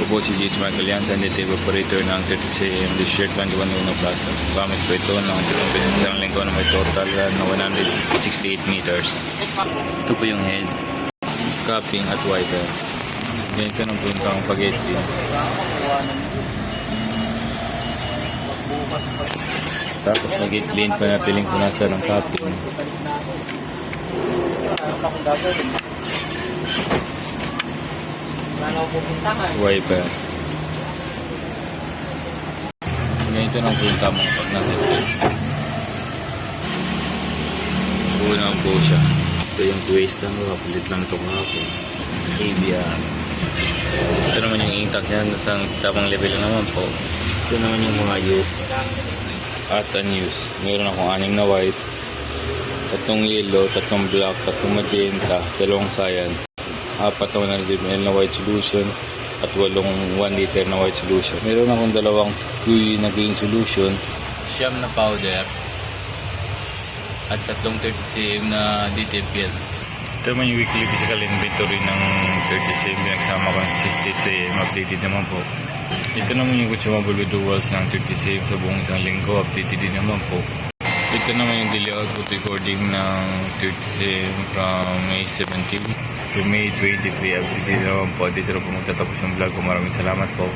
Ako po si Jace Michael Yansan, native operator ng 30cm Shirt 21 Uno Plaza. Gamit po ito ng isang linggo na may total na 168 meters. Ito po yung head, capping at wiper. Ganito ng puntang spaghetti. Tapos nag-clean pa na piling punasan ng capping. Wiper. Ganito ng punta mo pag natin. Buo naman po siya. Ito yung twist lang. Kapalit lang ito kahapon. ABR. Ito naman yung intact yan. Nasa tapang level naman po. Ito naman yung mga use at unused. Meron akong 6 na white, 3 yellow, 3 black, 3 magenta, 2 cyan, 4 na 100ml na white solution at 8 1 liter na white solution. Meron akong 2 QE na green solution, siyam na powder at 3 30cm na DTPL. Ito naman yung weekly physical inventory ng 30cm. Pinagsama ko ng 60cm. Updated naman po. Ito naman yung consumable with duals ng 30cm sa buong isang linggo. Updated din naman po. Ito naman yung daily output recording ng 30cm from May 17 to May 23. Updated naman po. Dito na po magtatapos yung vlog ko. Maraming salamat po.